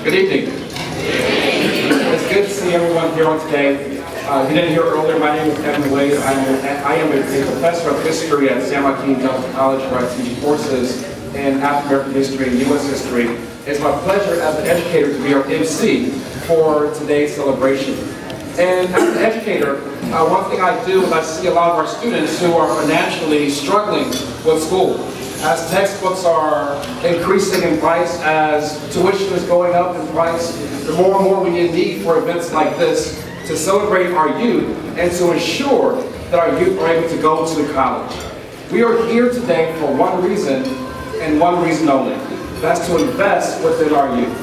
Good evening. It's good to see everyone here on today. If you didn't hear earlier, my name is Kevin Wade. I am a professor of history at San Joaquin Delta College, where I teach courses in African American history and U.S. history. It's my pleasure as an educator to be our MC for today's celebration. And as an educator, one thing I do is I see a lot of our students who are financially struggling with school. As textbooks are increasing in price, as tuition is going up in price, the more and more we need for events like this to celebrate our youth and to ensure that our youth are able to go to college. We are here today for one reason and one reason only. That's to invest within our youth.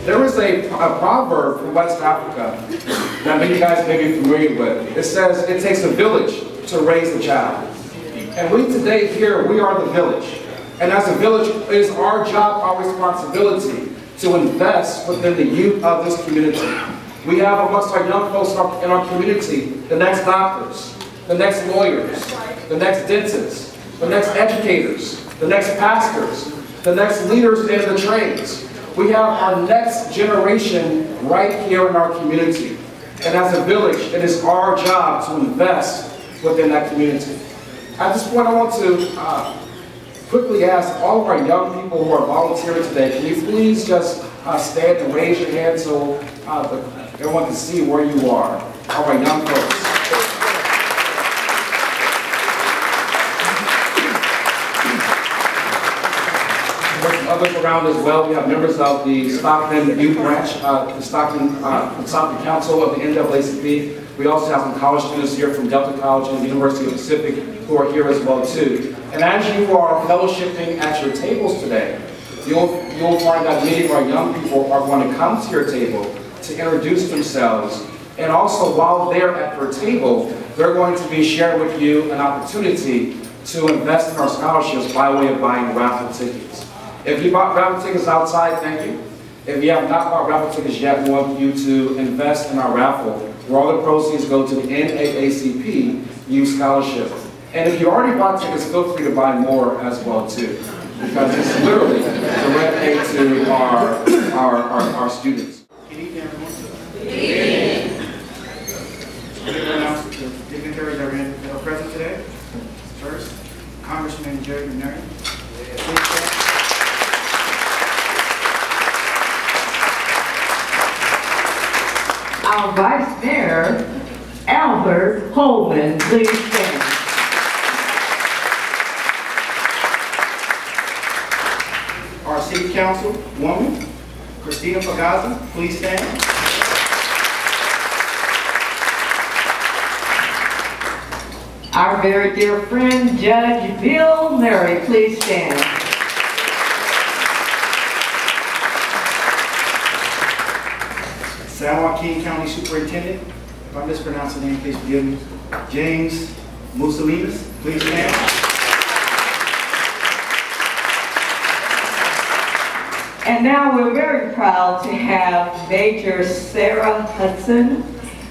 There is a proverb from West Africa that many guys may be familiar with. It says, it takes a village to raise a child. And we today here, we are the village. And as a village, it is our job, our responsibility to invest within the youth of this community. We have amongst our young folks in our community the next doctors, the next lawyers, the next dentists, the next educators, the next pastors, the next leaders in the trades. We have our next generation right here in our community. And as a village, it is our job to invest within that community. At this point, I want to quickly ask all of our young people who are volunteering today, can you please just stand and raise your hand so everyone can see where you are, all our young folks. There's others around as well. We have members of the Stockton Youth Branch, the Stockton Council of the NAACP. We also have some college students here from Delta College and the University of the Pacific who are here as well too. And as you are fellowshipping at your tables today, you'll find that many of our young people are going to come to your table to introduce themselves. And also while they're at your table, they're going to be sharing with you an opportunity to invest in our scholarships by way of buying raffle tickets. If you bought raffle tickets outside, thank you. If you have not bought raffle tickets yet, we want you to invest in our raffle, where all the proceeds go to the NAACP Youth Scholarship. And if you already bought tickets, feel free to buy more as well too, because it's literally direct aid to our students. Good evening, everyone. Good evening. I'm going to announce the dignitaries that are present today. First, Congressman Jerry McNary. Our Vice Mayor, Albert Holman, please stand. Our City Council woman, Christina Pagaza, please stand. Our very dear friend, Judge Bill Murray, please stand. San Joaquin County Superintendent, if I mispronounce the name, please forgive me, James Musolinas, please stand. And now we're very proud to have Major Sarah Hudson.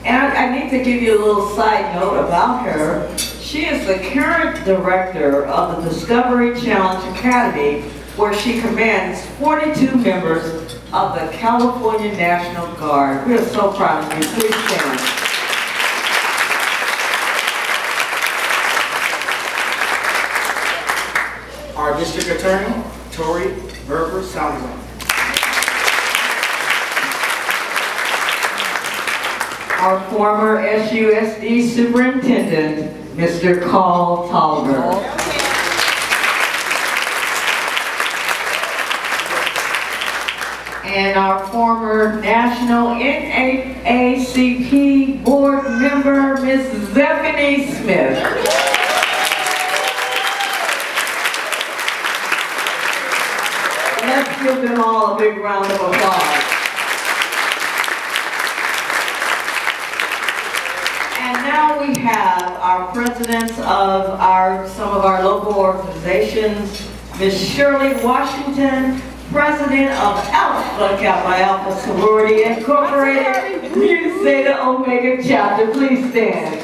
And I need to give you a little side note about her. She is the current director of the Discovery Challenge Academy, where she commands 42 members of the California National Guard. We are so proud of you. Please stand. Our District Attorney, Tori Berber Salazar. Our former SUSD Superintendent, Mr. Carl Tolliver. And our former National NAACP Board Member, Ms. Zephanie Smith. Let's give them all a big round of applause. And now we have our presidents of some of our local organizations, Ms. Shirley Washington, President of Alpha Kappa Alpha Sorority Incorporated, Mu Zeta Omega Chapter. Please stand.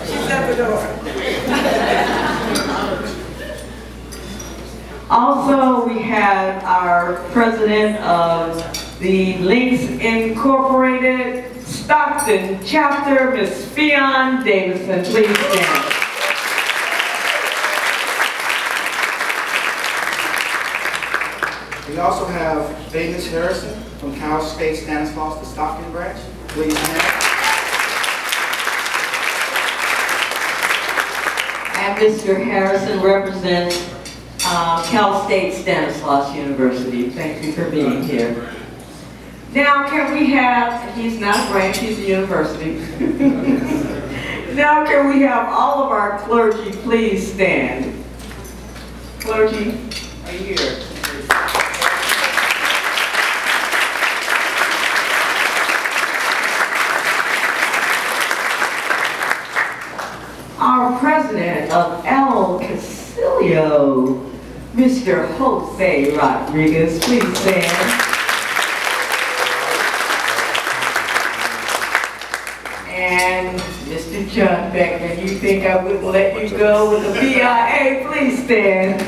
She's at the door. Also, we have our President of the Links Incorporated Stockton Chapter, Ms. Fionn Davison. Please stand. We also have Davis Harrison from Cal State Stanislaus, the Stockton branch. Please stand. And Mr. Harrison represents Cal State Stanislaus University. Thank you for being here. Now can we have, he's not a branch, he's a university. Now can we have all of our clergy please stand? Clergy, are you here? Our president of El Casillo, Mr. Jose Rodriguez, please stand. And Mr. John Beckman, you think I wouldn't let you go with the BIA? Please stand.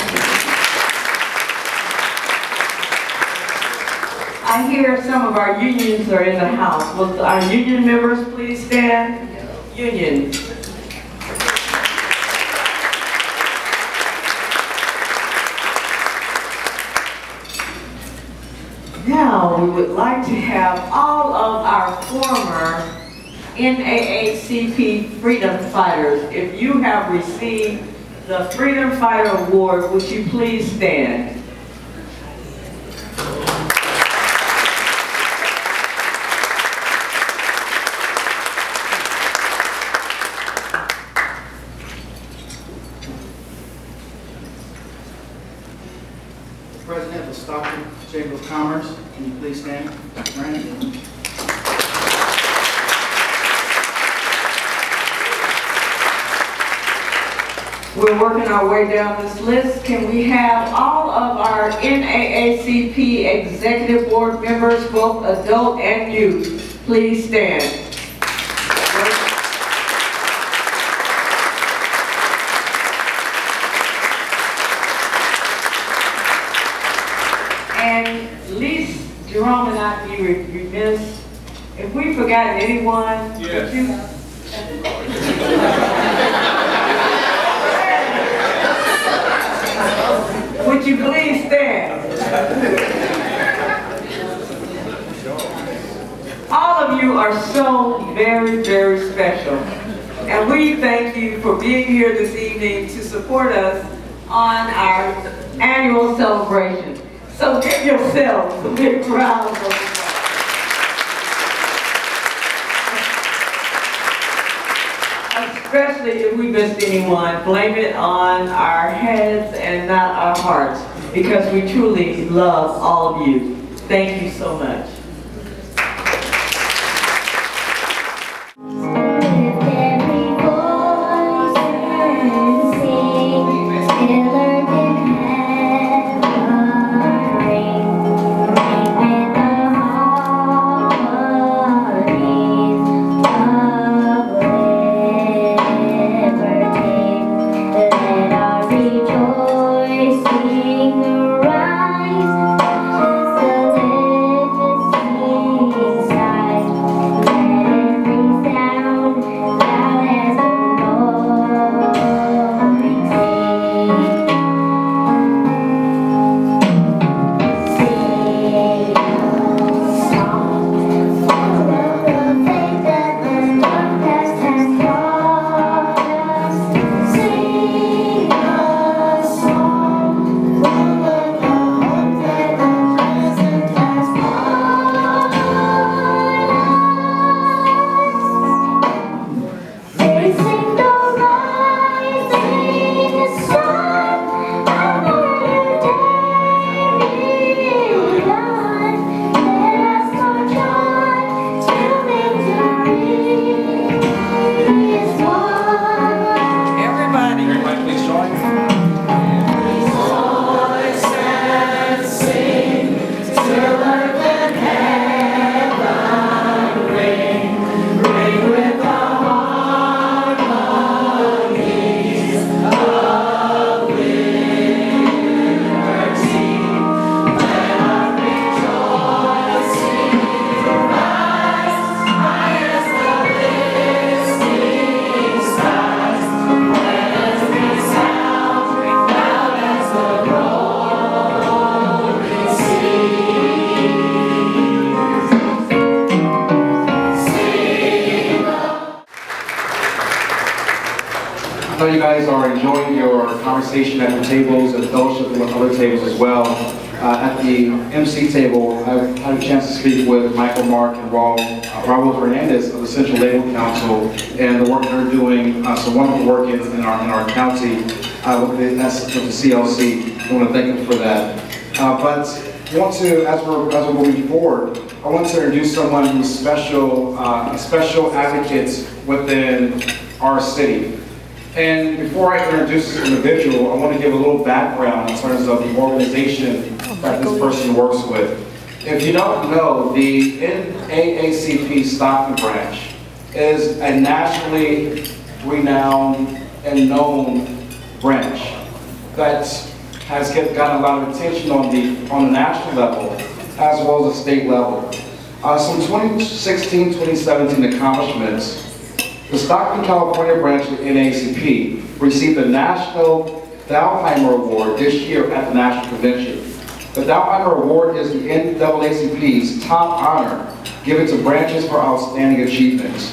I hear some of our unions are in the house. Will our union members please stand? Union. Now we would like to have all of our former NAACP Freedom Fighters. If you have received the Freedom Fighter Award, would you please stand? The President of the Stockton Chamber of Commerce, can you please stand? Brandon. We're working our way down this list. Can we have all of our NAACP Executive Board members, both adult and youth, please stand. And least Jerome and I be remiss. If we've forgotten anyone, Yes. would you please stand? All of you are so very, very special. And we thank you for being here this evening to support us on our annual celebration. So give yourselves a big round of applause. Especially if we missed anyone, blame it on our heads and not our hearts, because we truly love all of you. Thank you so much. There before know you guys are enjoying your conversation at your tables and fellowship with other tables as well. At the MC table, I've had a chance to speak with Michael Mark and Raul Hernandez of the Central Labor Council and the work they're doing, some wonderful work in our county with the CLC. I want to thank them for that. But I want to, as we're moving forward, I want to introduce someone who's special advocate within our city. And before I introduce this individual, I want to give a little background in terms of the organization that this person works with. If you don't know, the NAACP Stockton branch is a nationally renowned and known branch that has gotten a lot of attention on the national level as well as the state level. Some 2016, 2017 accomplishments. The Stockton, California branch of the NAACP received the National Dalheimer Award this year at the National Convention. The Dalheimer Award is the NAACP's top honor given to branches for outstanding achievements.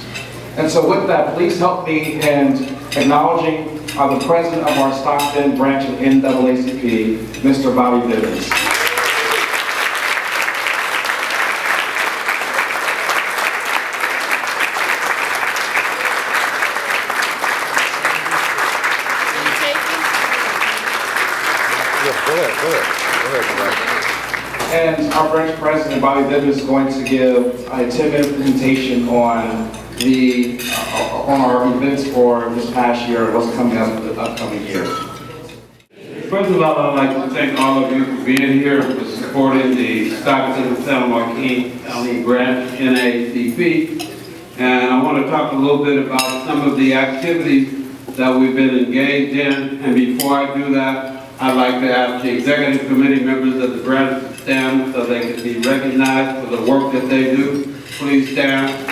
And so with that, please help me in acknowledging the president of our Stockton branch of NAACP, Mr. Bobby Bivens. And our branch president, Bobby Bivens, is going to give a 10-minute presentation on our events for this past year and what's coming up in the upcoming year. First of all, I'd like to thank all of you for being here, for supporting the Stockton San Joaquin County Branch NAACP. And I want to talk a little bit about some of the activities that we've been engaged in. And before I do that, I'd like to ask the executive committee members of the branch to stand so they can be recognized for the work that they do. Please stand. And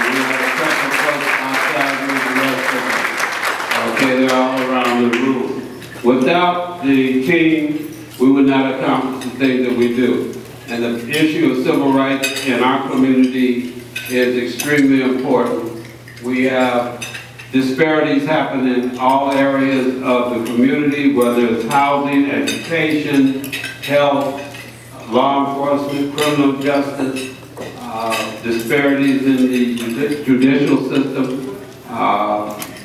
we have a couple folks outside with the rest of them. Okay, they're all around the room. Without the team, we would not accomplish the things that we do. And the issue of civil rights in our community is extremely important. We have disparities happen in all areas of the community, whether it's housing, education, health, law enforcement, criminal justice, disparities in the judicial system,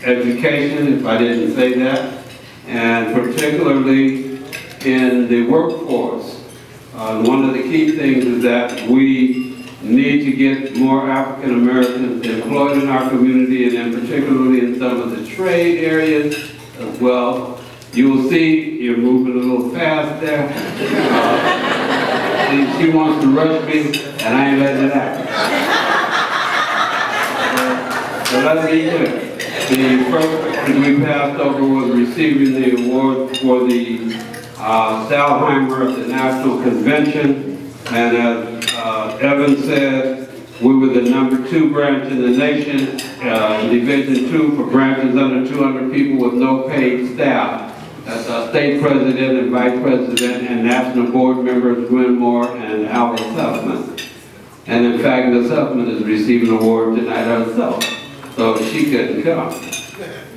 education, if I didn't say that, and particularly in the workforce. One of the key things is that we need to get more African Americans employed in our community, and then particularly in some of the trade areas as well. You will see, you're moving a little fast there. She wants to rush me, and I ain't letting it happen. So let's be clear. The first thing we passed over was receiving the award for the Dalheimer at the National Convention, and as Evan said, we were the #2 branch in the nation, Division 2 for branches under 200 people with no paid staff. That's our state president and vice president and national board members, Gwen Moore and Alice Huffman. And in fact, Ms. Huffman is receiving an award tonight herself, so she couldn't come.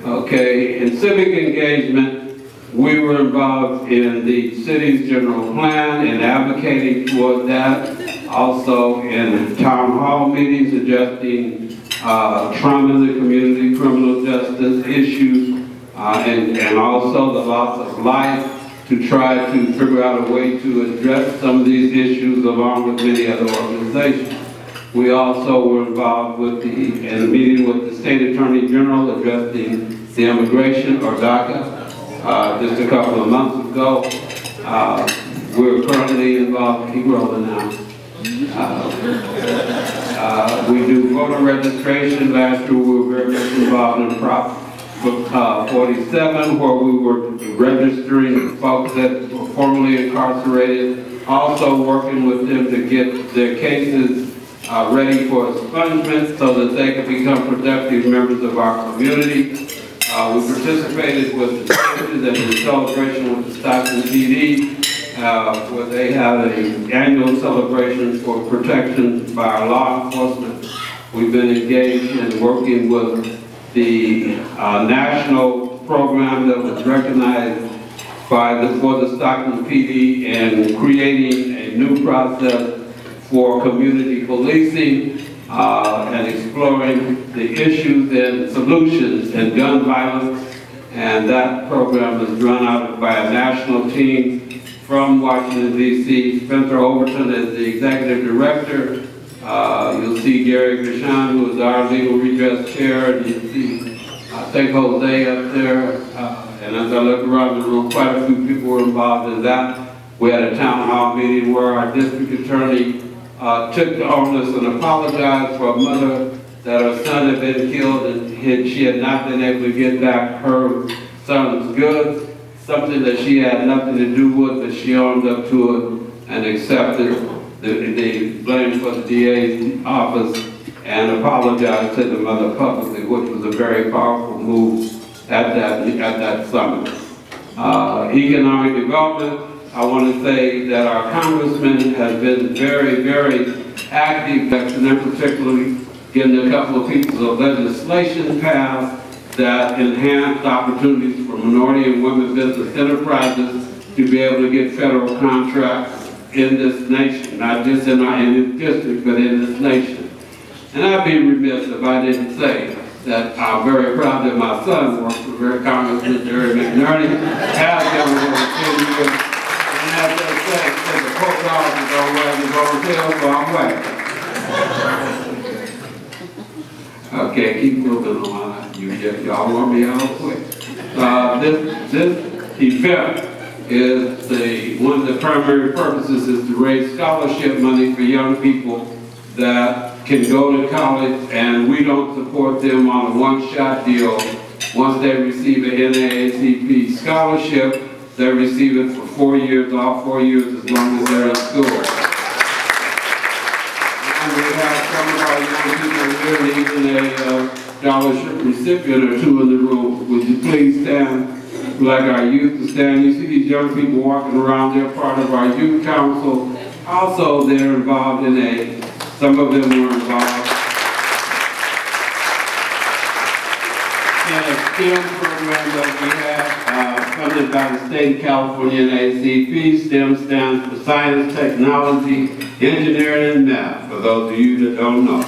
Okay, in civic engagement, we were involved in the city's general plan and advocating for that. Also in town hall meetings addressing trauma in the community, criminal justice issues, and also the loss of life, to try to figure out a way to address some of these issues along with many other organizations. We also were involved in a meeting with the State Attorney General addressing the immigration, or DACA, just a couple of months ago. We're currently involved, keep rolling now. We do voter registration. Last year we were very much involved in Prop 47, where we were registering folks that were formerly incarcerated, also working with them to get their cases ready for expungement so that they can become productive members of our community. We participated with the churches and the celebration with the Stockton PD, where they had an annual celebration for protection by our law enforcement. We've been engaged in working with the national program that was recognized for the Stockton PD and creating a new process for community policing and exploring the issues and solutions in gun violence. And that program is run out by a national team from Washington, D.C. Spencer Overton is the executive director. You'll see Gary Gershon, who is our legal redress chair, and you'll see I think Jose up there. And as I look around the room, quite a few people were involved in that. We had a town hall meeting where our district attorney took the onus and apologized for a mother that her son had been killed and she had not been able to get back her son's goods, something that she had nothing to do with, but she owned up to it and accepted the blame for the DA's office and apologized to the mother publicly, which was a very powerful move at that summit. Economic development, I want to say that our congressman has been very, very active, and particularly getting a couple of pieces of legislation passed that enhance opportunities for minority and women business enterprises to be able to get federal contracts in this nation, not just in this district, but in this nation. And I'd be remiss if I didn't say that I'm very proud that my son works for Congressman Jerry McNerney, has been with over 10 years, and as they say the post office don't wag his own tail, so I'm wagging. Okay, keep moving on. Y'all want me out quick. This event is one of the primary purposes is to raise scholarship money for young people that can go to college, and we don't support them on a one-shot deal. Once they receive an NAACP scholarship, they receive it for 4 years, all 4 years as long as they're in school. And we have some of our young people here, even a scholarship recipient or two in the room. Would you please stand? We'd like our youth to stand. You see these young people walking around, they're part of our youth council. Also, they're involved in some of them were involved in a STEM program that we have funded by the state of California and ACP. STEM stands for Science, Technology, Engineering, and Math, for those of you that don't know.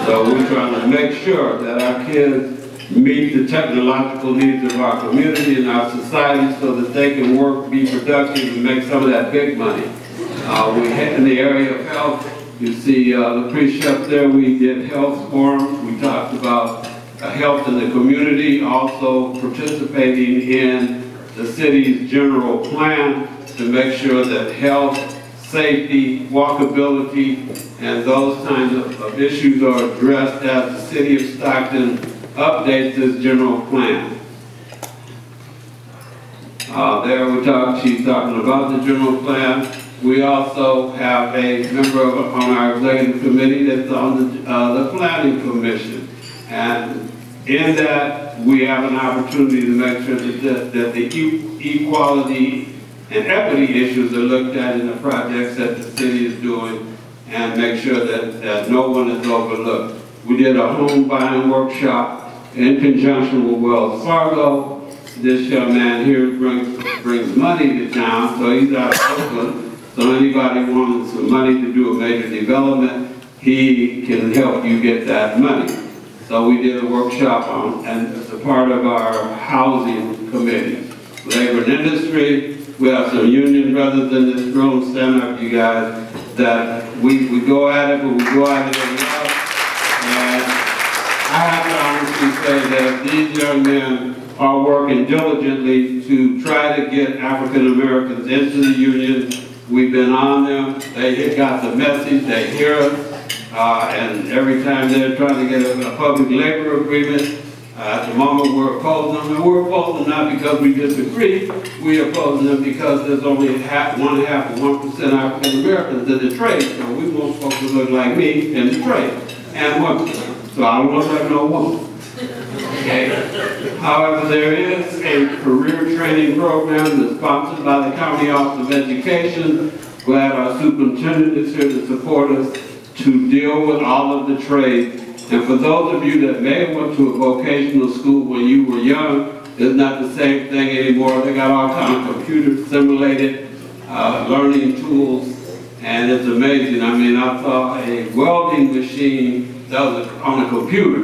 So we're trying to make sure that our kids meet the technological needs of our community and our society so that they can work, be productive, and make some of that big money. We had in the area of health. You see the precept there, we did health forums. We talked about health in the community, also participating in the city's general plan to make sure that health, safety, walkability, and those kinds of issues are addressed as the city of Stockton updates this general plan. There she's talking about the general plan. We also have a member on our executive committee that's on the planning commission. And in that, we have an opportunity to make sure that the equality and equity issues are looked at in the projects that the city is doing and make sure that no one is overlooked. We did a home buying workshop in conjunction with Wells Fargo. This young man here brings money to town, so he's out of Oakland. So anybody wanting some money to do a major development, he can help you get that money. So we did a workshop on, and as a part of our housing committee. Labor and industry, we have some union brothers in this room, stand up you guys, that we go at it, but we go at it in love. And I have to honestly say that these young men are working diligently to try to get African Americans into the union. We've been on them, they got the message, they hear us, and every time they're trying to get a public labor agreement, at the moment we're opposing them, and we're opposing them not because we disagree, we're opposing them because there's only 1% African Americans in the trade, so we want folks to look like me in the trade, and women. So I don't look like no woman. Okay. However, there is a career training program that's sponsored by the County Office of Education. Glad our superintendent is here to support us to deal with all of the trades. And for those of you that may have went to a vocational school when you were young, it's not the same thing anymore. They got all kinds of computer simulated learning tools, and it's amazing. I mean, I saw a welding machine that was on a computer,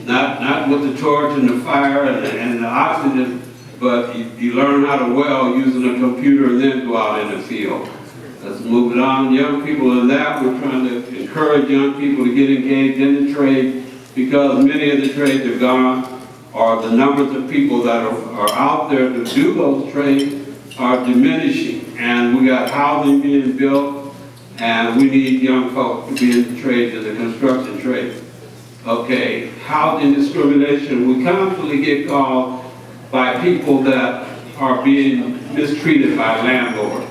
not with the torch and the fire and the oxygen, but you learn how to weld using a computer and then go out in the field. Let's move it on. Young people in that, we're trying to encourage young people to get engaged in the trade because many of the trades are gone, or the numbers of people that are out there to do those trades are diminishing. And we got housing being built, and we need young folks to be in the trades, in the construction trades. Okay, housing discrimination. We constantly get called by people that are being mistreated by landlords.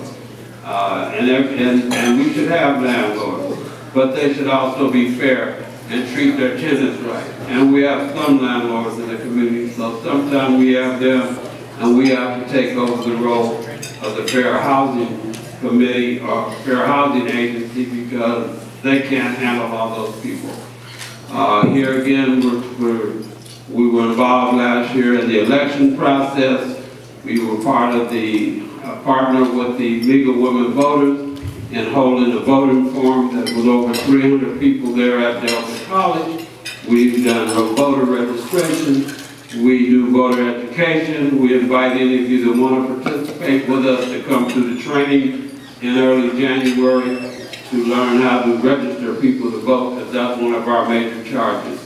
And we should have landlords, but they should also be fair and treat their tenants right. And we have some landlords in the community, so sometimes we have them and we have to take over the role of the Fair Housing Committee or Fair Housing Agency because they can't handle all those people. Here again, we were involved last year in the election process. We were part of the partner with the League of Women Voters in holding a voting forum that was over 300 people there at Delta College. We've done voter registration. We do voter education. We invite any of you that want to participate with us to come to the training in early January to learn how to register people to vote, because that's one of our major charges.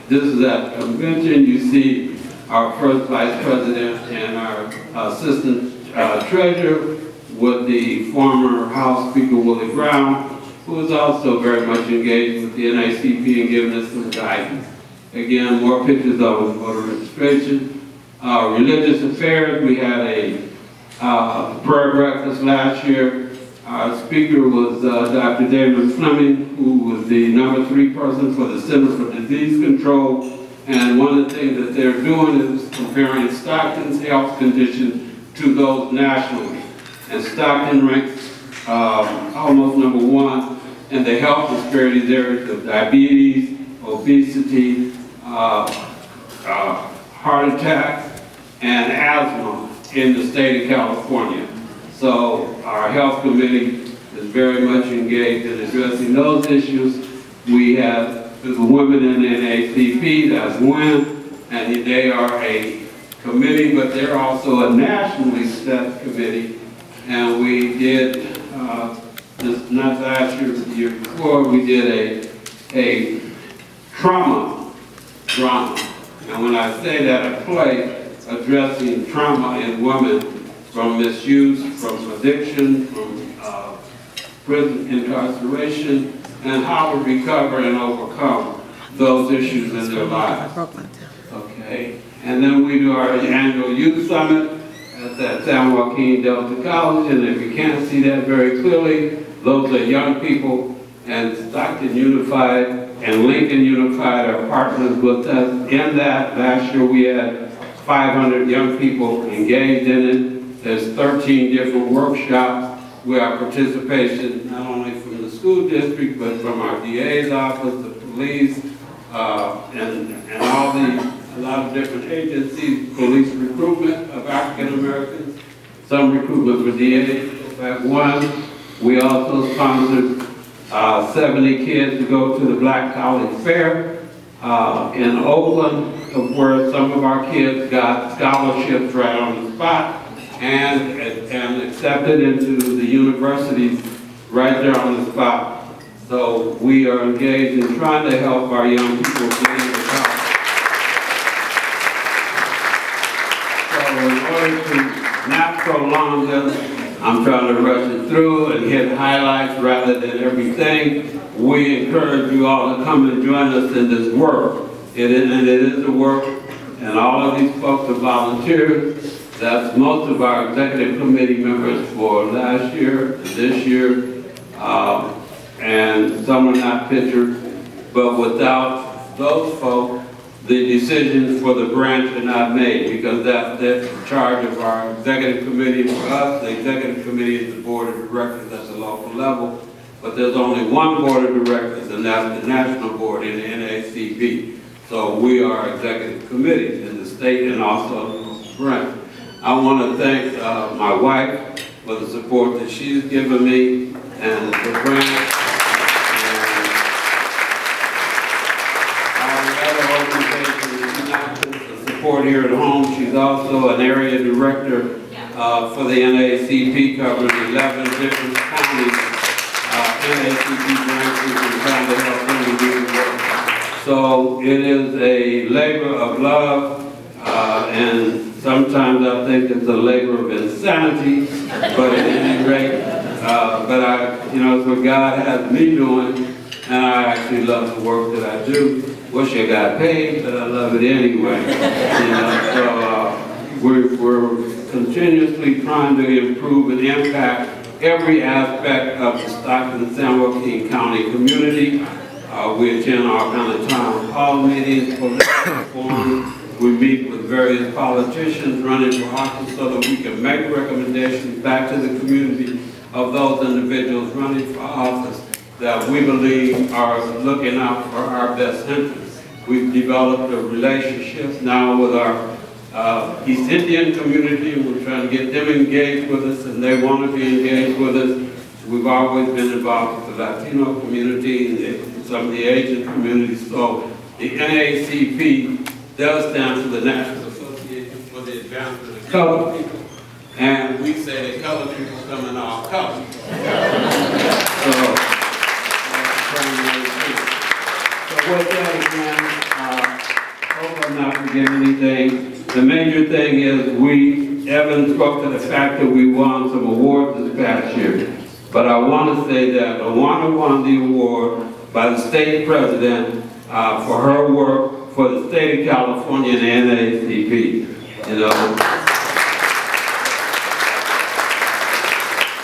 This is at convention. You see our first vice president and our assistant treasurer with the former House Speaker Willie Brown, who is also very much engaged with the NAACP and giving us some guidance. Again, more pictures of voter registration. Religious affairs, we had a prayer breakfast last year. Our speaker was Dr. David Fleming, who was the #3 person for the Center for Disease Control. And one of the things that they're doing is comparing Stockton's health condition to those nationally. And Stockton ranks almost #1 in the health disparities areas of diabetes, obesity, heart attacks, and asthma in the state of California. So our health committee is very much engaged in addressing those issues. We have the women in the NAACP, that's WIN, and they are a committee, but they're also a nationally set committee. And we did, not last year, but the year before, we did a trauma drama. And when I say that, a play addressing trauma in women from misuse, from addiction, from prison incarceration, and how to recover and overcome those issues in their lives. Okay, and then we do our annual youth summit at San Joaquin Delta College, and if you can't see that very clearly, those are young people, and Stockton Unified and Lincoln Unified are partners with us in that. Last year we had 500 young people engaged in it. There's 13 different workshops. We have participation not only from the school district, but from our DA's office, the police, and a lot of different agencies, police recruitment of African Americans, some recruitment for DA's. That one, we also sponsored 70 kids to go to the Black College Fair in Oakland, where some of our kids got scholarships right on the spot and accepted into the universities right there on the spot. So we are engaged in trying to help our young people get into college. So in order to not prolong this, I'm trying to rush it through and hit highlights rather than everything. We encourage you all to come and join us in this work. It is a work, and all of these folks are volunteers. That's most of our executive committee members for last year, this year, and some are not pictured. But without those folks, the decisions for the branch are not made, because that's the charge of our executive committee. For us, the executive committee is the board of directors at the local level, but there's only one board of directors, and that's the national board in the NAACP. So we are executive committees in the state and also the branch. I want to thank my wife for the support that she's given me, and the branch. Support here at home. She's also an area director for the NAACP, covering 11 different counties, NAACP branches, and trying to help them to do the work. So it is a labor of love, and sometimes I think it's a labor of insanity, but at any rate, it's what God has me doing, and I actually love the work that I do. Wish I got paid, but I love it anyway. We're continuously trying to improve and impact every aspect of the Stockton-San Joaquin County community. We attend our kind of town hall meetings, political forums. We meet with various politicians running for office so that we can make recommendations back to the community of those individuals running for office that we believe are looking out for our best interests. We've developed a relationship now with our East Indian community. We're trying to get them engaged with us, and they want to be engaged with us. We've always been involved with the Latino community and some of the Asian communities. So the NAACP does stand for the National Association for the Advancement of Colored People. And we say that colored people come in all colors. So with that again, hope I'm not forgetting anything. The major thing is Evan spoke to the fact that we won some awards this past year. But I want to say that Awana won the award by the state president for her work for the state of California and the NAACP.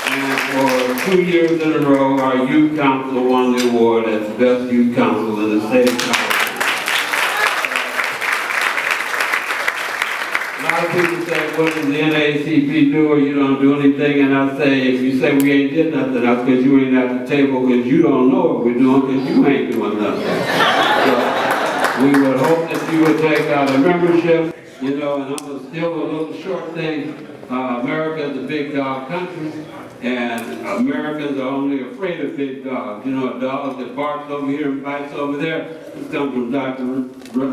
And for 2 years in a row, our youth council won the award as the best youth council in the state of California. A lot of people say, what does the NAACP do, or you don't do anything? And I say, if you say we ain't did nothing, that's because you ain't at the table, because you don't know what we're doing, because you ain't doing nothing. So we would hope that you would take out a membership, and I'm going to steal a little short thing. America is a big dog country, and Americans are only afraid of big dogs. A dog that barks over here and bites over there. This comes from Dr.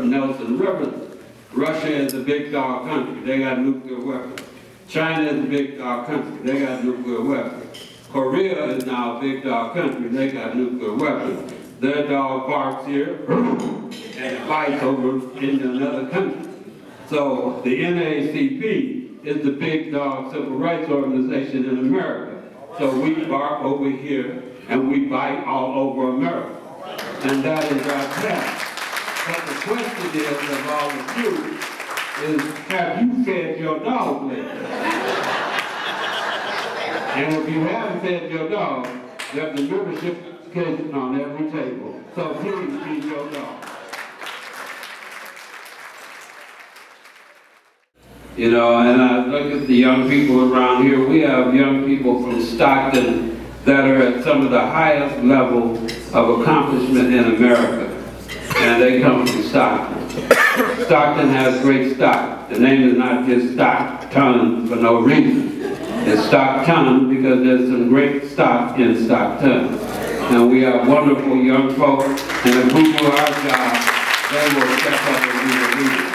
Nelson Rivers. Russia is a big dog country. They got nuclear weapons. China is a big dog country. They got nuclear weapons. Korea is now a big dog country. They got nuclear weapons. Their dog barks here and it bites over in another country. So the NAACP is the big dog civil rights organization in America. So we bark over here and we bite all over America. And that is our task. But the question is of all of you is, have you fed your dog lately? And if you haven't fed your dog, there's a membership occasion on every table. So please feed your dog. And I look at the young people around here. We have young people from Stockton that are at some of the highest level of accomplishment in America. And they come from Stockton. Stockton has great stock. The name is not just Stockton for no reason. It's Stockton because there's some great stock in Stockton. And we have wonderful young folks, and if we do our job, they will step up and do the leaders.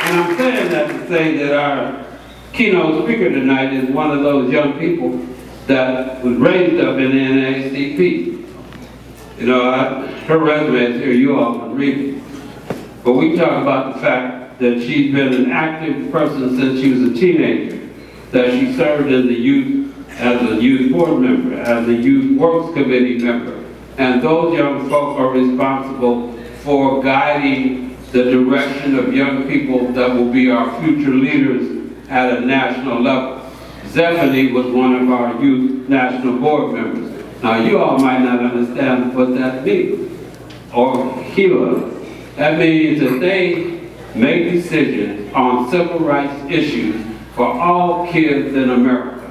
And I'm saying that to say that our keynote speaker tonight is one of those young people that was raised up in the NAACP. Her resume is here, you all can read it. But we talk about the fact that she's been an active person since she was a teenager, that she served in the youth, as a youth board member, as a youth works committee member. And those young folk are responsible for guiding the direction of young people that will be our future leaders at a national level. Zephany was one of our youth national board members. Now you all might not understand what that means, or Gila. That means that they make decisions on civil rights issues for all kids in America.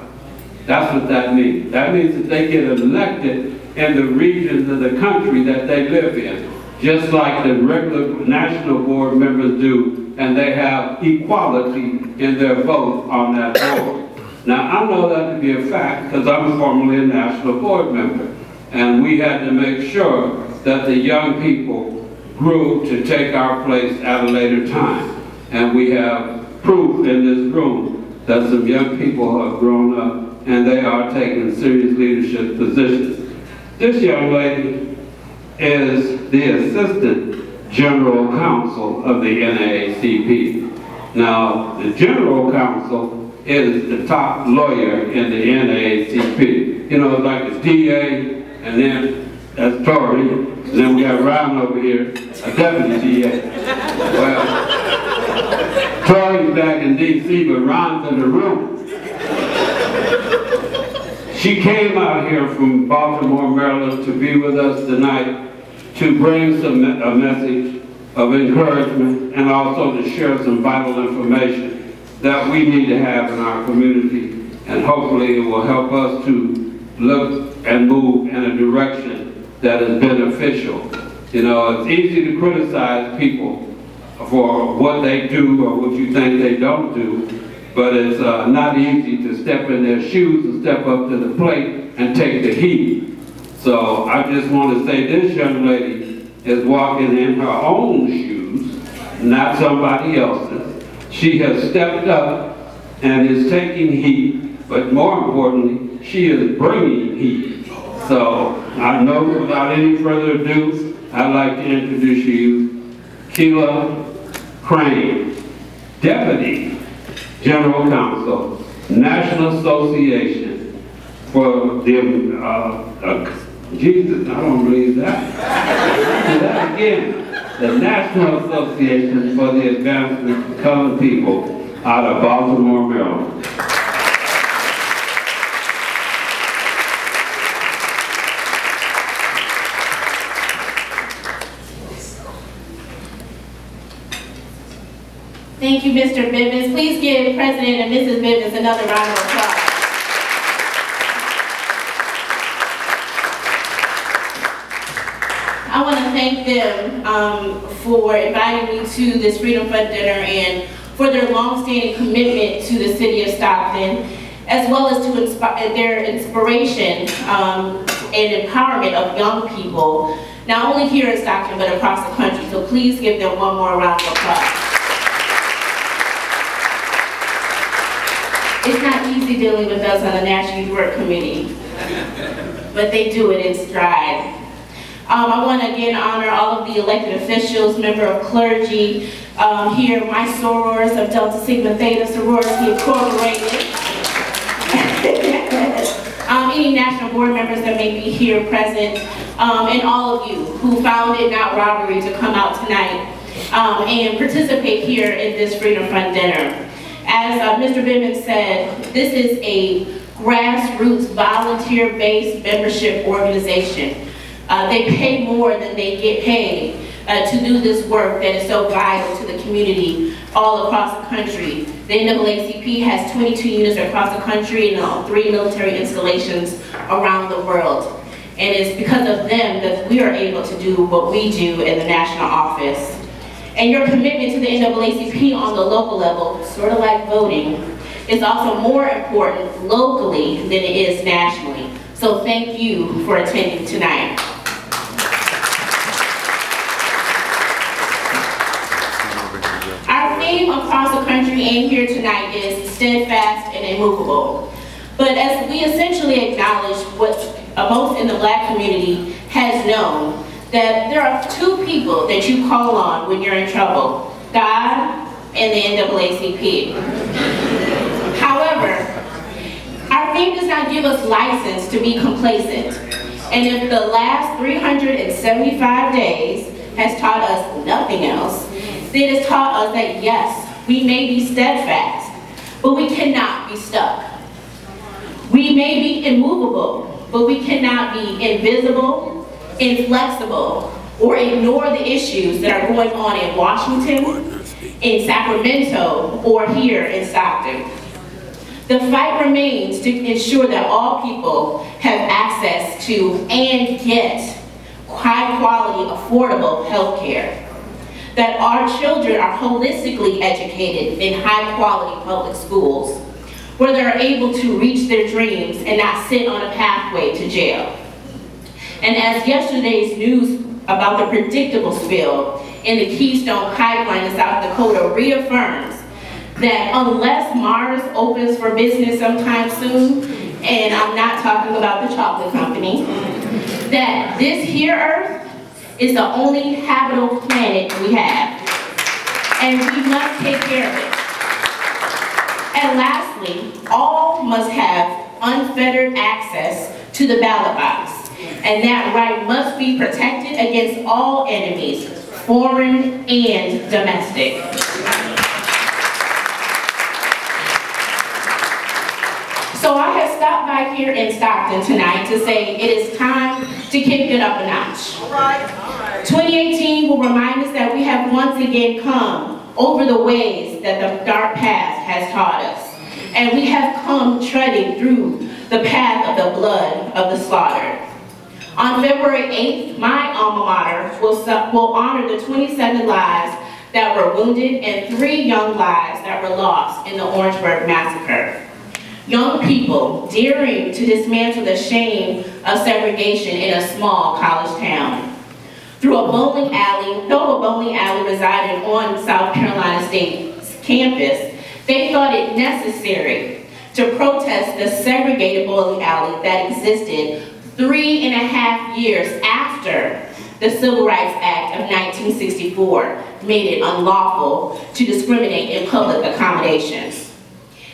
That's what that means. That means that they get elected in the regions of the country that they live in, just like the regular national board members do, and they have equality in their vote on that board. Now, I know that to be a fact because I'm formerly a national board member, and we had to make sure that the young people grew to take our place at a later time. And we have proof in this room that some young people have grown up and they are taking serious leadership positions. This young lady is the Assistant General Counsel of the NAACP. Now, the General Counsel is the top lawyer in the NAACP. You know, like the DA, and then that's Tory, and then we have Ron over here, a deputy DA. Well, Tory's back in D.C., but Ron's in the room. She came out here from Baltimore, Maryland to be with us tonight to bring a message of encouragement and also to share some vital information that we need to have in our community, and hopefully it will help us to look and move in a direction that is beneficial. You know, it's easy to criticize people for what they do or what you think they don't do, but it's not easy to step in their shoes and step up to the plate and take the heat. So I just want to say this young lady is walking in her own shoes, not somebody else's. She has stepped up and is taking heat, but more importantly, she is bringing heat. So I know without any further ado, I'd like to introduce you Keila Crane, Deputy General Counsel, National Association for the, Jesus, I don't believe that. That again. The National Association for the Advancement of Colored People out of Baltimore, Maryland. Thank you, Mr. Bivens. Please give President and Mrs. Bivens another round of applause. I want to thank them for inviting me to this Freedom Fund dinner and for their long-standing commitment to the city of Stockton, as well as to their inspiration and empowerment of young people, not only here in Stockton, but across the country. So please give them one more round of applause. It's not easy dealing with us on the National Youth Work Committee, but they do it in stride. I want to again honor all of the elected officials, member of clergy, here, my sorors of Delta Sigma Theta Sorority Incorporated. Any national board members that may be here present, and all of you who found it not robbery to come out tonight and participate here in this Freedom Fund dinner. As Mr. Bivens said, this is a grassroots volunteer-based membership organization. They pay more than they get paid to do this work that is so vital to the community all across the country. The NAACP has 22 units across the country and 3 military installations around the world. And it's because of them that we are able to do what we do in the national office. And your commitment to the NAACP on the local level, sort of like voting, is also more important locally than it is nationally. So thank you for attending tonight. Our theme across the country and here tonight is steadfast and immovable. But as we essentially acknowledge what most in the Black community has known, that there are 2 people that you call on when you're in trouble, God and the NAACP. However, our theme does not give us license to be complacent. And if the last 375 days has taught us nothing else, then it's taught us that yes, we may be steadfast, but we cannot be stuck. We may be immovable, but we cannot be invisible, inflexible, or ignore the issues that are going on in Washington, in Sacramento, or here in Stockton. The fight remains to ensure that all people have access to and get high quality, affordable health care. That our children are holistically educated in high quality public schools, where they're able to reach their dreams and not sit on a pathway to jail. And as yesterday's news about the predictable spill in the Keystone Pipeline in South Dakota reaffirms that unless Mars opens for business sometime soon, and I'm not talking about the chocolate company, that this here Earth is the only habitable planet we have, and we must take care of it. And lastly, all must have unfettered access to the ballot box, and that right must be protected against all enemies, foreign and domestic. So I have stopped by here in Stockton tonight to say it is time to kick it up a notch. 2018 will remind us that we have once again come over the ways that the dark past has taught us. And we have come treading through the path of the blood of the slaughtered. On February 8th, my alma mater will honor the 27 lives that were wounded and 3 young lives that were lost in the Orangeburg Massacre. Young people daring to dismantle the shame of segregation in a small college town. Through a bowling alley, though a bowling alley resided on South Carolina State's campus, they thought it necessary to protest the segregated bowling alley that existed 3.5 years after the Civil Rights Act of 1964 made it unlawful to discriminate in public accommodations.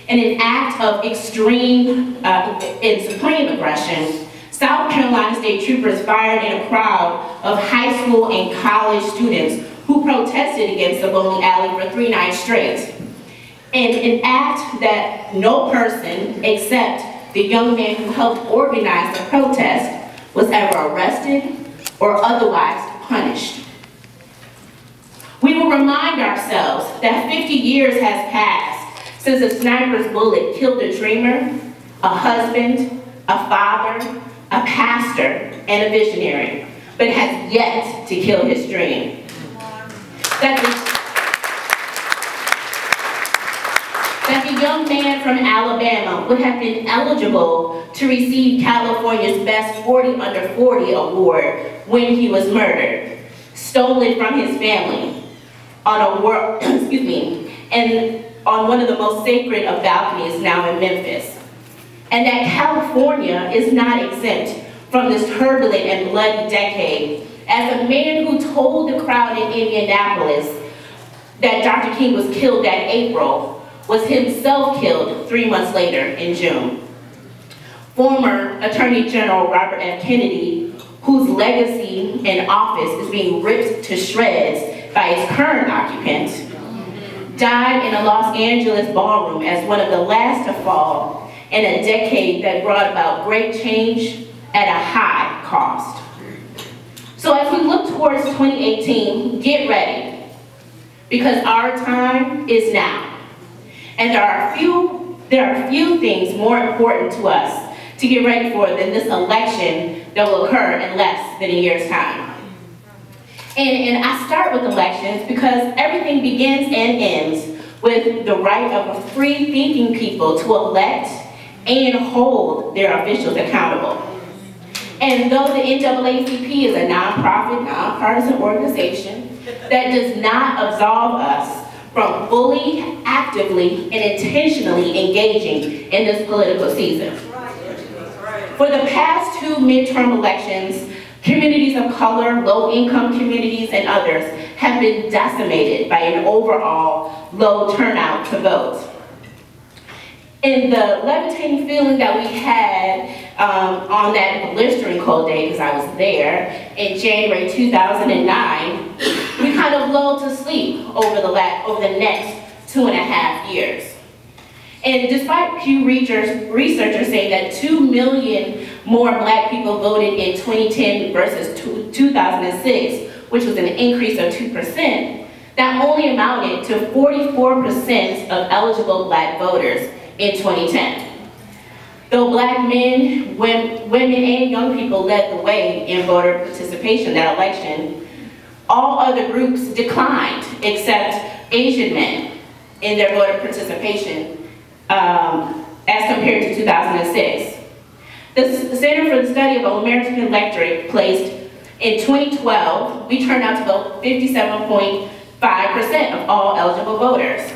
In an act of extreme and supreme aggression, South Carolina State troopers fired in a crowd of high school and college students who protested against the bowling alley for 3 nights straight. In an act that no person except the young man who helped organize the protest was ever arrested or otherwise punished. We will remind ourselves that 50 years has passed since a sniper's bullet killed a dreamer, a husband, a father, a pastor, and a visionary, but has yet to kill his dream. That the young man from Alabama would have been eligible to receive California's Best 40 Under 40 award when he was murdered, stolen from his family on on one of the most sacred of balconies now in Memphis. And that California is not exempt from this turbulent and bloody decade, as a man who told the crowd in Indianapolis that Dr. King was killed that April was himself killed 3 months later in June. Former Attorney General Robert F. Kennedy, whose legacy and office is being ripped to shreds by its current occupant, died in a Los Angeles ballroom as one of the last to fall in a decade that brought about great change at a high cost. So as we look towards 2018, get ready, because our time is now. And there are few things more important to us to get ready for than this election that will occur in less than a year's time. And I start with elections because everything begins and ends with the right of free-thinking people to elect and hold their officials accountable. And though the NAACP is a nonprofit, nonpartisan organization that does not absolve us from fully, actively, and intentionally engaging in this political season. For the past 2 midterm elections, communities of color, low-income communities, and others have been decimated by an overall low turnout to vote. And the levitating feeling that we had on that blistering cold day, because I was there, in January 2009, we kind of lulled to sleep over the next 2.5 years. And despite Pew researchers saying that 2 million more black people voted in 2010 versus 2006, which was an increase of 2%, that only amounted to 44% of eligible Black voters in 2010. Though Black men, women, and young people led the way in voter participation that election, all other groups declined except Asian men in their voter participation as compared to 2006. The Center for the Study of American Electorate placed in 2012, we turned out to vote 57.5% of all eligible voters.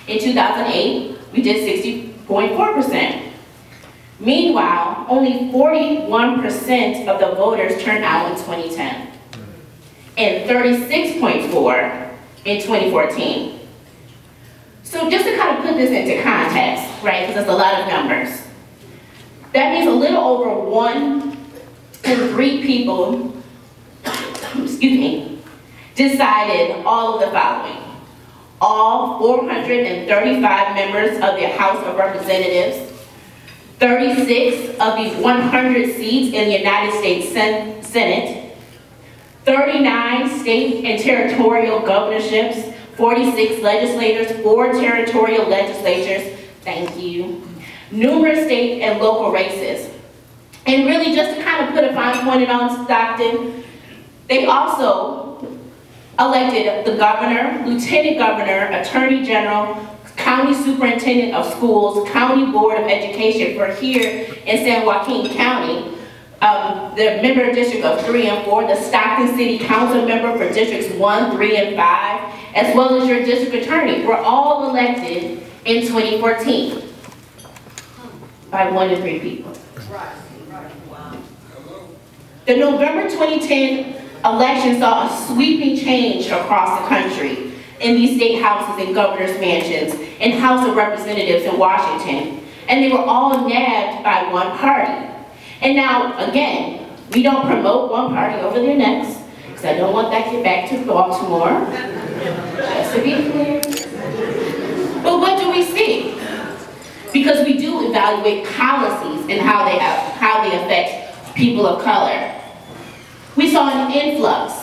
In 2008, we did 60.4%. Meanwhile, only 41% of the voters turned out in 2010, and 36.4% in 2014. So just to kind of put this into context, right, because it's a lot of numbers, that means a little over 1 in 3 people, excuse me, decided all of the following. All 435 members of the House of Representatives, 36 of the 100 seats in the United States Senate, 39 state and territorial governorships, 46 legislators, 4 territorial legislatures, thank you, numerous state and local races. And really just to kind of put a fine point on Stockton, they also elected the governor, lieutenant governor, attorney general, county superintendent of schools, county board of education for here in San Joaquin County, the member district of 3 and 4, the Stockton City Council member for districts 1, 3, and 5, as well as your district attorney, were all elected in 2014 by 1 to 3 people. The November 2010 election saw a sweeping change across the country in these state houses and governor's mansions and House of Representatives in Washington, and they were all nabbed by one party. And now, again, we don't promote one party over the next, because I don't want that to get back to Baltimore, just to be clear. But what do we see? Because we do evaluate policies and how they affect people of color. We saw an influx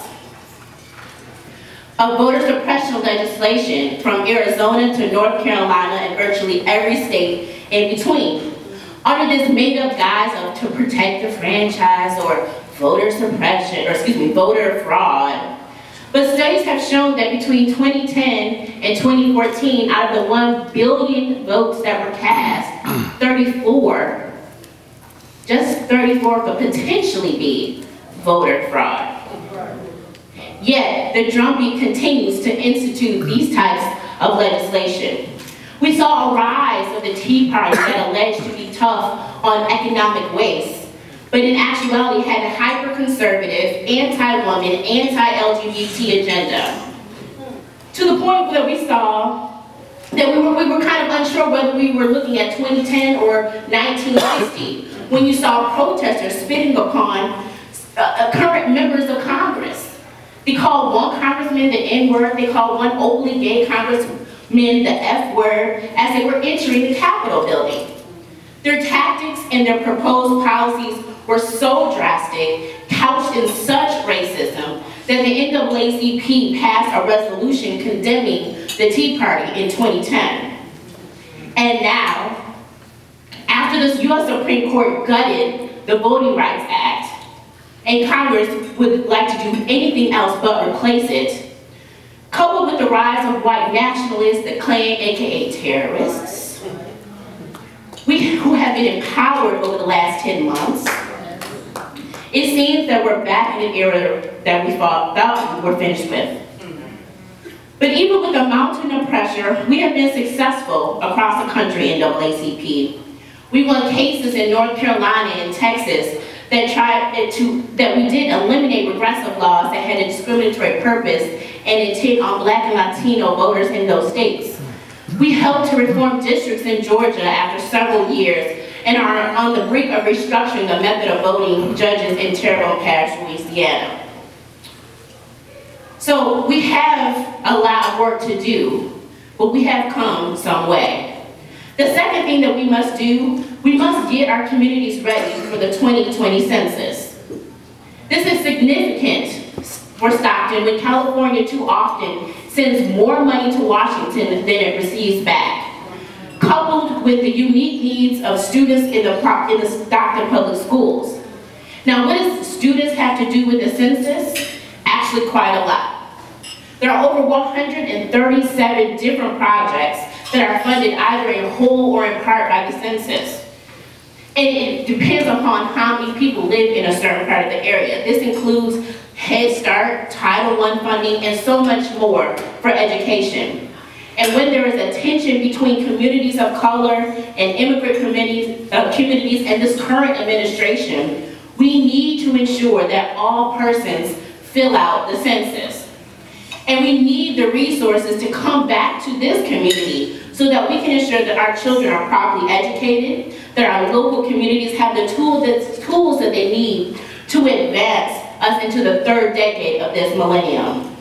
of voter suppression legislation from Arizona to North Carolina and virtually every state in between, under this made-up guise of to protect the franchise or voter suppression, or excuse me, voter fraud. But studies have shown that between 2010 and 2014, out of the 1 billion votes that were cast, 34, just 34 could potentially be voter fraud. Yet, the drumbeat continues to institute these types of legislation. We saw a rise of the Tea Party that alleged to be tough on economic waste, but in actuality had a hyper-conservative, anti-woman, anti-LGBT agenda. To the point that we saw that we were kind of unsure whether we were looking at 2010 or 1960, when you saw protesters spitting upon current members of Congress. They called one congressman the N-word, they called one openly gay congressman the F-word as they were entering the Capitol building. Their tactics and their proposed policies were so drastic, couched in such racism, that the NAACP passed a resolution condemning the Tea Party in 2010. And now, after this U.S. Supreme Court gutted the Voting Rights Act, and Congress would like to do anything else but replace it, coupled with the rise of white nationalists, the Klan, aka terrorists, who have been empowered over the last 10 months, it seems that we're back in an era that we thought we were finished with. But even with a mountain of pressure, we have been successful across the country in NAACP. We won cases in North Carolina and Texas that we did eliminate regressive laws that had a discriminatory purpose and intent on Black and Latino voters in those states. We helped to reform districts in Georgia after several years and are on the brink of restructuring the method of voting judges in Terrebonne Parish, Louisiana. So we have a lot of work to do, but we have come some way. The second thing that we must do, we must get our communities ready for the 2020 census. This is significant for Stockton when California too often sends more money to Washington than it receives back. Coupled with the unique needs of students in the Stockton Public Schools. Now, what does students have to do with the census? Actually, quite a lot. There are over 137 different projects that are funded either in whole or in part by the census. And it depends upon how many people live in a certain part of the area. This includes Head Start, Title I funding, and so much more for education. And when there is a tension between communities of color and immigrant communities and this current administration, we need to ensure that all persons fill out the census. And we need the resources to come back to this community so that we can ensure that our children are properly educated, that our local communities have the tools that they need to advance us into the third decade of this millennium.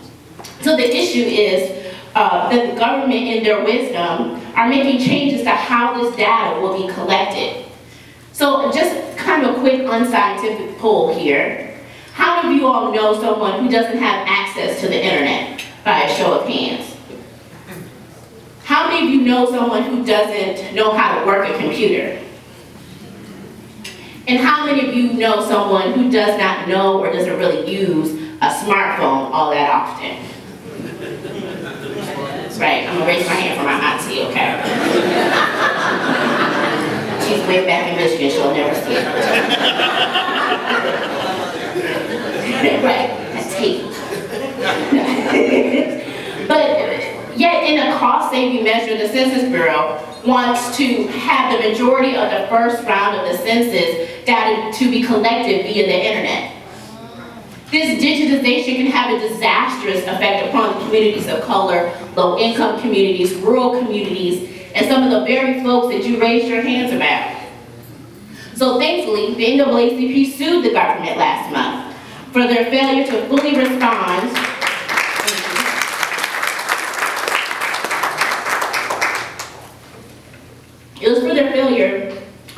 So the issue is that the government, in their wisdom, are making changes to how this data will be collected. So just kind of a quick unscientific poll here. How many of you all know someone who doesn't have access to the internet? By a show of hands. How many of you know someone who doesn't know how to work a computer? And how many of you know someone who does not know or doesn't really use a smartphone all that often? That's right, I'm gonna raise my hand for my auntie, okay? She's way back in Michigan, she'll never see it. Right, that's hate. But yet in a cost-saving measure, the Census Bureau wants to have the majority of the first round of the census data to be collected via the internet. This digitization can have a disastrous effect upon the communities of color, low-income communities, rural communities, and some of the very folks that you raised your hands about. So thankfully, the NAACP sued the government last month for their failure to fully respond. It was for their failure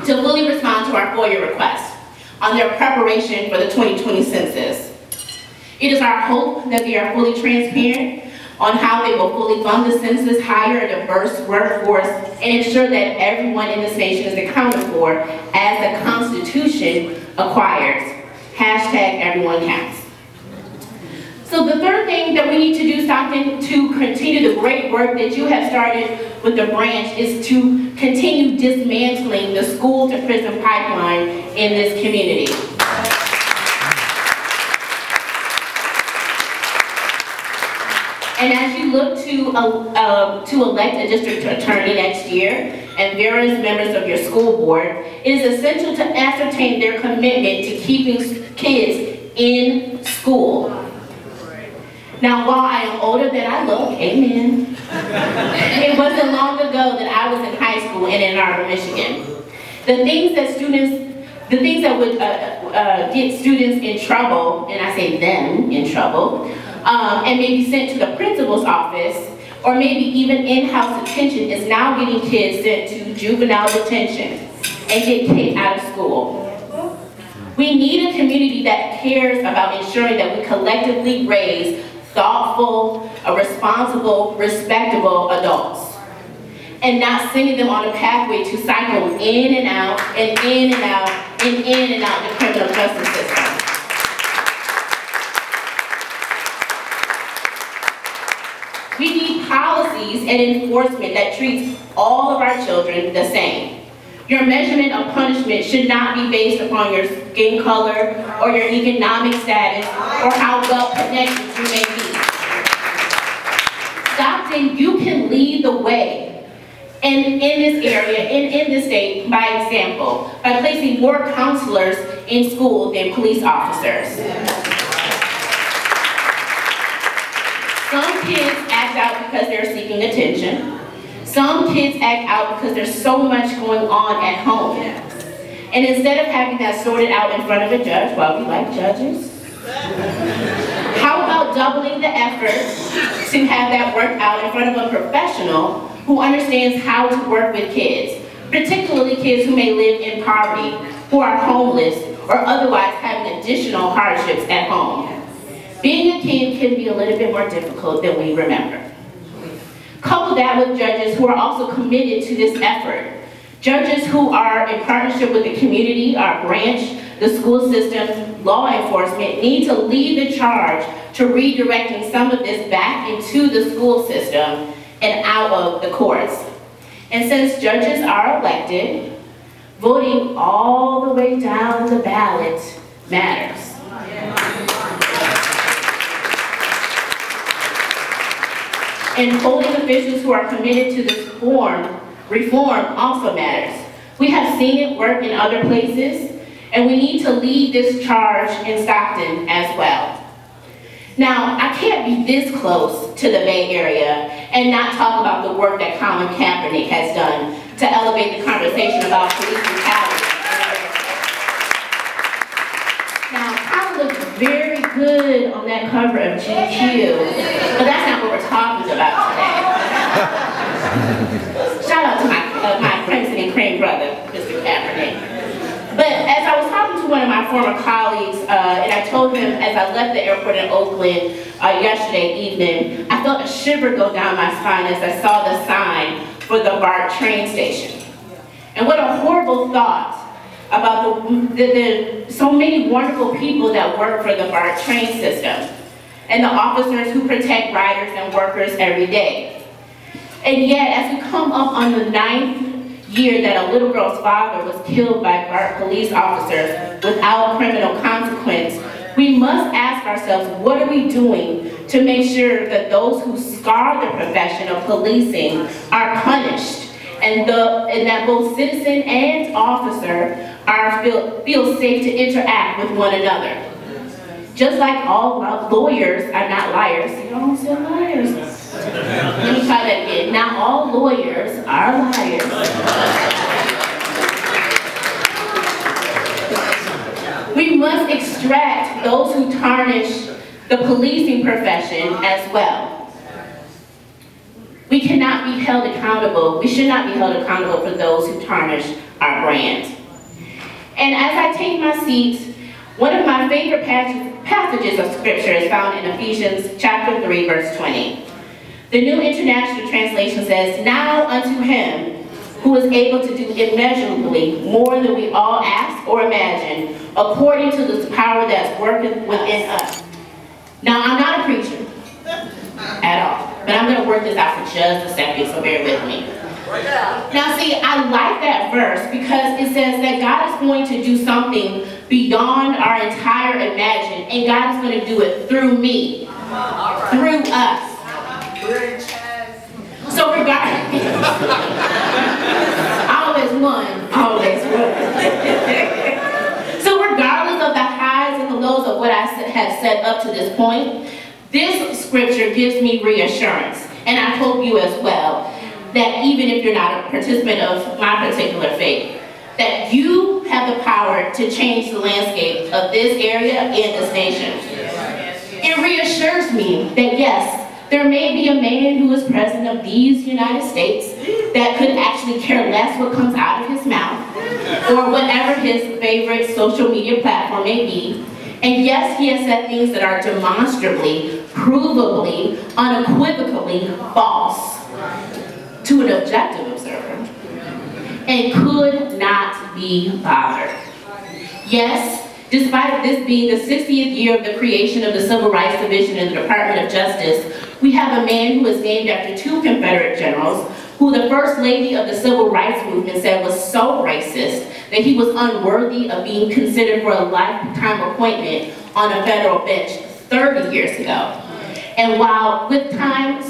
to fully respond to our FOIA request on their preparation for the 2020 census. It is our hope that they are fully transparent on how they will fully fund the census, hire a diverse workforce, and ensure that everyone in this nation is accounted for as the Constitution acquires. Hashtag everyone counts. So the third thing that we need to do, Stockton, to continue the great work that you have started with the branch is to continue dismantling the school to prison pipeline in this community. And as you look to elect a district attorney next year and various members of your school board, it is essential to ascertain their commitment to keeping kids in school. Now, while I am older than I look, amen, it wasn't long ago that I was in high school in Ann Arbor, Michigan. The things that would get students in trouble, and I say them in trouble, and maybe sent to the principal's office, or maybe even in-house detention, is now getting kids sent to juvenile detention and get kicked out of school. We need a community that cares about ensuring that we collectively raise thoughtful, responsible, respectable adults, and not sending them on a pathway to cycle in and out, and in and out, and in and out the criminal justice system. We need policies and enforcement that treats all of our children the same. Your measurement of punishment should not be based upon your skin color or your economic status or how well connected you may be. Stockton, you can lead the way in this area, in this state, by example, by placing more counselors in school than police officers. Some kids act out because they're seeking attention. Some kids act out because there's so much going on at home. And instead of having that sorted out in front of a judge, well, we like judges, how about doubling the effort to have that worked out in front of a professional who understands how to work with kids, particularly kids who may live in poverty, who are homeless, or otherwise having additional hardships at home. being a kid can be a little bit more difficult than we remember. Couple that with judges who are also committed to this effort. Judges who are in partnership with the community, our branch, the school system, law enforcement, need to lead the charge to redirecting some of this back into the school system and out of the courts. And since judges are elected, voting all the way down the ballot matters. And holding officials who are committed to this reform also matters. We have seen it work in other places, and we need to lead this charge in Stockton as well. Now, I can't be this close to the Bay Area and not talk about the work that Colin Kaepernick has done to elevate the conversation about police brutality. Now, Colin looks very good on that cover of GQ, but that's not what we're talking about today. Shout out to my Crimson and Cream brother, Mr. Kaepernick. But as I was talking to one of my former colleagues, and I told him as I left the airport in Oakland yesterday evening, I felt a shiver go down my spine as I saw the sign for the BART train station. And what a horrible thought about the so many wonderful people that work for the BART train system and the officers who protect riders and workers every day. And yet, as we come up on the 9th year that a little girl's father was killed by BART police officers without criminal consequence, we must ask ourselves, what are we doing to make sure that those who scar the profession of policing are punished, and that both citizen and officer feel safe to interact with one another? Just like all lawyers are not liars. You don't say liars. Let me try that again. Not all lawyers are liars. We must extract those who tarnish the policing profession as well. We cannot be held accountable. We should not be held accountable for those who tarnish our brand. And as I take my seat, one of my favorite passages of scripture is found in Ephesians chapter 3, verse 20. The New International Translation says, "Now unto him who is able to do immeasurably more than we all ask or imagine, according to the power that's working within us." Now, I'm not a preacher at all, but I'm going to work this out for just a second, so bear with me. Now see, I like that verse because it says that God is going to do something beyond our entire imagination, and God is going to do it through me, through us. So regardless, always one. So regardless of the highs and the lows of what I have said up to this point, this scripture gives me reassurance, and I hope you as well, that even if you're not a participant of my particular faith, that you have the power to change the landscape of this area and this nation. It reassures me that yes, there may be a man who is president of these United States that could actually care less what comes out of his mouth or whatever his favorite social media platform may be. And yes, he has said things that are demonstrably, provably, unequivocally false to an objective observer, and could not be bothered. Yes, despite this being the 60th year of the creation of the Civil Rights Division in the Department of Justice, we have a man who is named after two Confederate generals who the First Lady of the Civil Rights Movement said was so racist that he was unworthy of being considered for a lifetime appointment on a federal bench 30 years ago. And while with time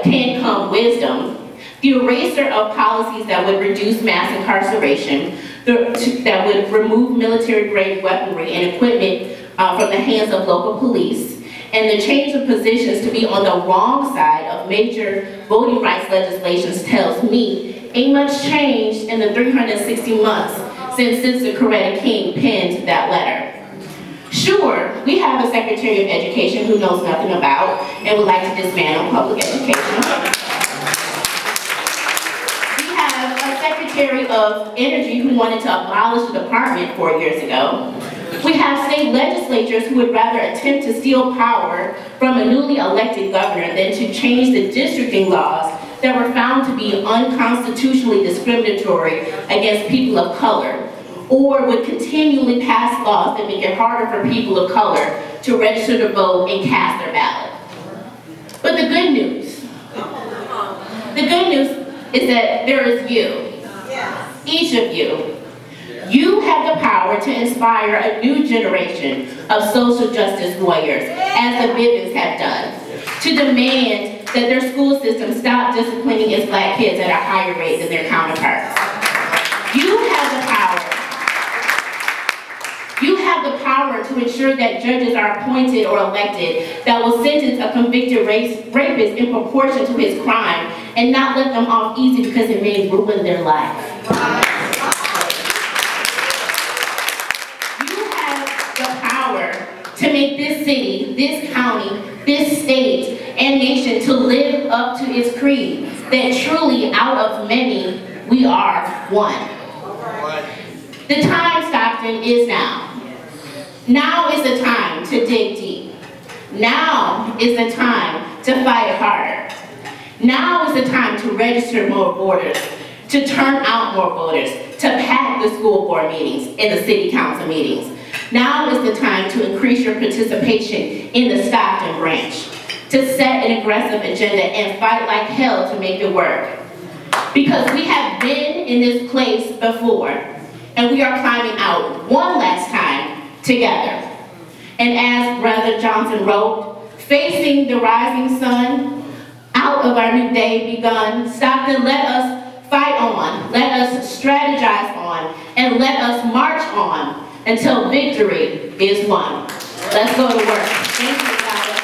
can come wisdom, the erasure of policies that would reduce mass incarceration, that would remove military-grade weaponry and equipment from the hands of local police, and the change of positions to be on the wrong side of major voting rights legislations tells me ain't much changed in the 360 months since Sister Coretta King penned that letter. Sure, we have a Secretary of Education who knows nothing about and would like to dismantle public education. We have a Secretary of Energy who wanted to abolish the department 4 years ago. We have state legislatures who would rather attempt to steal power from a newly elected governor than to change the districting laws that were found to be unconstitutionally discriminatory against people of color, or would continually pass laws that make it harder for people of color to register to vote and cast their ballot. But the good news is that there is you, each of you. You have the power to inspire a new generation of social justice warriors, as the Bibbins have done, to demand that their school system stop disciplining its black kids at a higher rate than their counterparts. You have the power. You have the power to ensure that judges are appointed or elected that will sentence a convicted rapist in proportion to his crime and not let them off easy because it may ruin their life. To make this city, this county, this state, and nation to live up to its creed, that truly out of many, we are one. The time, Stockton, is now. Now is the time to dig deep. Now is the time to fight harder. Now is the time to register more voters, to turn out more voters, to pack the school board meetings and the city council meetings. Now is the time to increase your participation in the Stockton branch, to set an aggressive agenda and fight like hell to make it work. Because we have been in this place before, and we are climbing out one last time together. And as Brother Johnson wrote, facing the rising sun, out of our new day begun, Stockton, let us fight on, let us strategize on, and let us march on until victory is won. Let's go to work. Thank you, God bless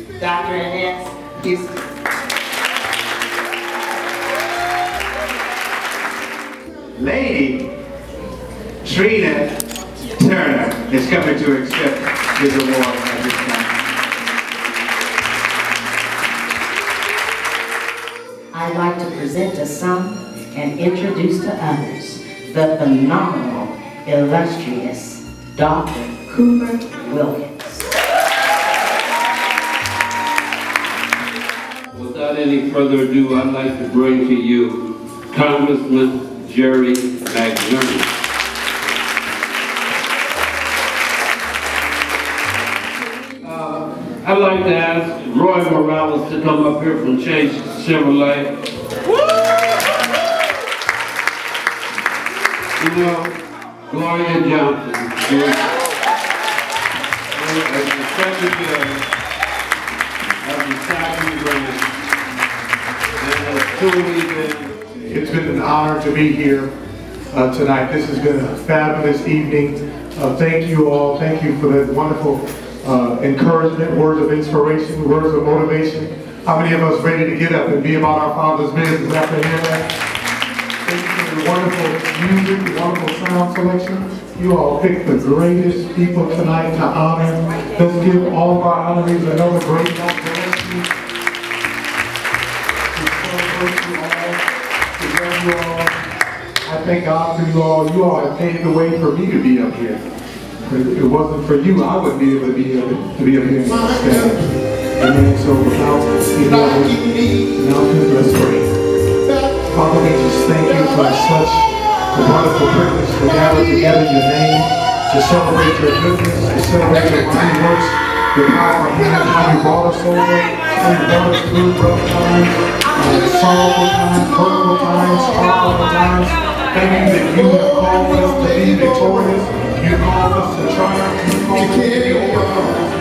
you. Dr. Annette Houston. Lady Trina Turner is coming to accept his award at this time. I'd like to present to some and introduce to others the phenomenal, illustrious Dr. Cooper Wilkins. Without any further ado, I'd like to bring to you Congressman Jerry McNerney. I'd like to ask Roy Morales to come up here from Chase Chevrolet. You know, Gloria Johnson, as the secretary of the Stockton branch, and has truly been. It's been an honor to be here tonight. This has been a fabulous evening. Thank you all. Thank you for that wonderful encouragement, words of inspiration, words of motivation. How many of us ready to get up and be about our Father's business after hearing that? Thank you for the wonderful music, the wonderful sound selection. You all picked the greatest people tonight to honor. Let's give all of our honorees another great night. I thank God for you all. You all have paved the way for me to be up here. If it wasn't for you, I wouldn't be able to be up here and stand. Amen. So without any other announcements, let's pray. Father, we just thank you for such a wonderful privilege to gather together in your name, to celebrate your goodness, to celebrate your mighty works, your power of hand, how you brought us over, how you brought us through rough times, sorrowful times, hurtful times, sorrowful times. Thank you that you have called us to be victorious. You called us to triumph. You called us to be overcomers.